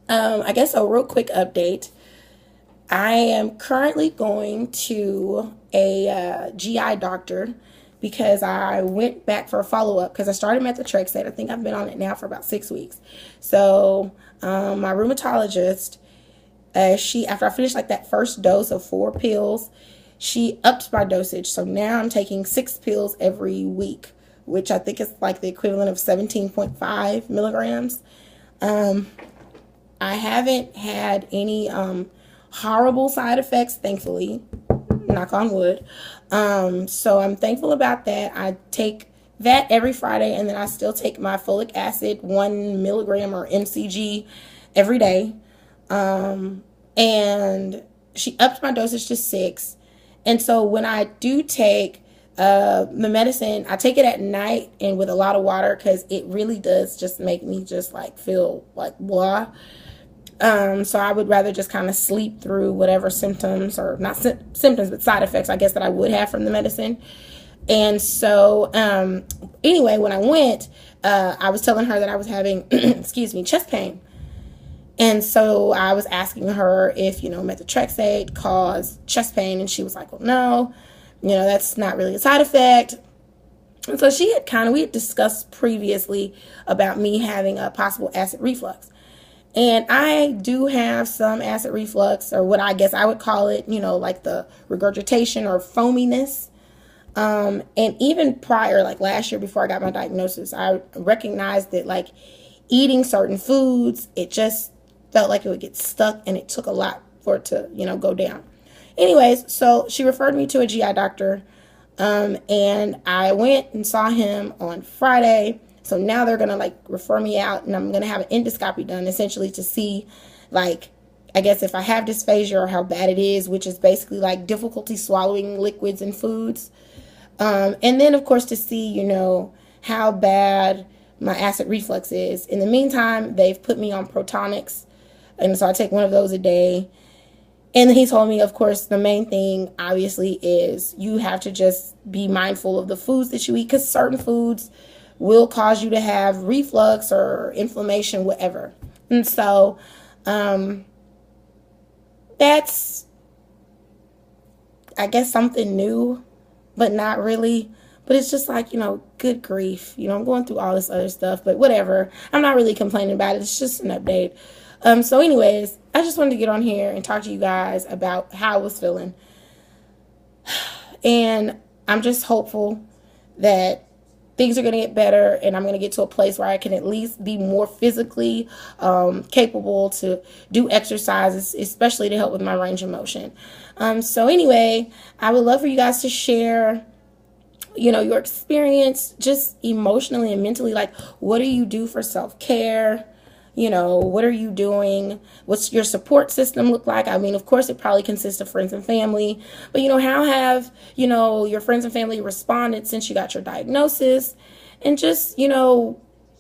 I guess a real quick update. I am currently going to a GI doctor because I went back for a follow up because I started methotrexate. I think I've been on it now for about 6 weeks. So my rheumatologist, she after I finished like that first dose of 4 pills, she upped my dosage. So now I'm taking 6 pills every week, which I think is like the equivalent of 17.5 milligrams. Um, I haven't had any horrible side effects, thankfully. Knock on wood. So I'm thankful about that. I take that every Friday, and then I still take my folic acid 1 milligram or mcg every day. And she upped my dosage to 6. And so when I do take the medicine, I take it at night and with a lot of water because it really does just make me just like feel like blah. So I would rather just kind of sleep through whatever symptoms, or not symptoms, but side effects, I guess, that I would have from the medicine. And so, anyway, when I went, I was telling her that I was having, excuse me, chest pain. And so I was asking her if, methotrexate caused chest pain. And she was like, well, no, that's not really a side effect. And so we had discussed previously about me having a possible acid reflux. And I do have some acid reflux, or what I guess I would call it, like the regurgitation or foaminess. And even prior, like last year before I got my diagnosis, I recognized that like eating certain foods, it just felt like it would get stuck, and it took a lot for it to, go down. Anyways, so she referred me to a GI doctor, and I went and saw him on Friday. So now they're going to like refer me out, and I'm going to have an endoscopy done essentially to see, like, I guess if I have dysphagia or how bad it is, which is basically like difficulty swallowing liquids and foods. And then, of course, to see, how bad my acid reflux is. In the meantime, they've put me on Protonics, and so I take one of those a day. And he told me, of course, the main thing, obviously, is you have to just be mindful of the foods that you eat, because certain foods will cause you to have reflux or inflammation, whatever. And so that's, I guess, something new, but not really. But it's just like, good grief. I'm going through all this other stuff, but whatever. I'm not really complaining about it. It's just an update. So anyways, I just wanted to get on here and talk to you guys about how I was feeling. And I'm just hopeful that things are going to get better, and I'm going to get to a place where I can at least be more physically capable to do exercises, especially to help with my range of motion. So anyway, I would love for you guys to share, your experience just emotionally and mentally. Like, what do you do for self-care? What are you doing? What's your support system look like? I mean, of course, it probably consists of friends and family, but, how have, your friends and family responded since you got your diagnosis? And just,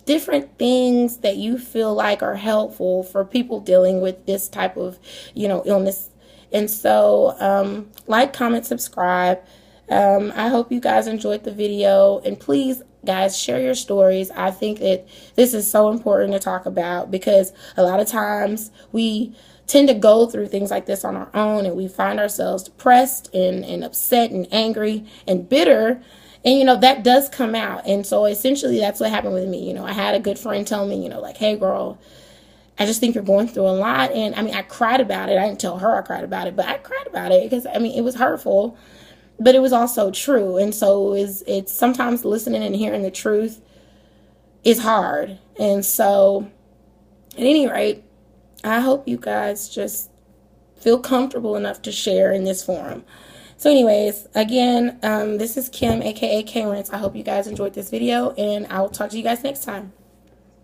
different things that you feel like are helpful for people dealing with this type of, illness. And so, like, comment, subscribe. I hope you guys enjoyed the video, and please, guys, share your stories. I think that this is so important to talk about, because a lot of times we tend to go through things like this on our own, and we find ourselves depressed and upset and angry and bitter. And, that does come out. And so essentially that's what happened with me. I had a good friend tell me, like, hey, girl, I just think you're going through a lot. And I mean, I cried about it. I didn't tell her I cried about it, but I cried about it because, I mean, it was hurtful, but it was also true. And so it's sometimes listening and hearing the truth is hard. And so at any rate, I hope you guys just feel comfortable enough to share in this forum. So anyways, again, this is Kim, aka K Rinse. I hope you guys enjoyed this video, and I will talk to you guys next time.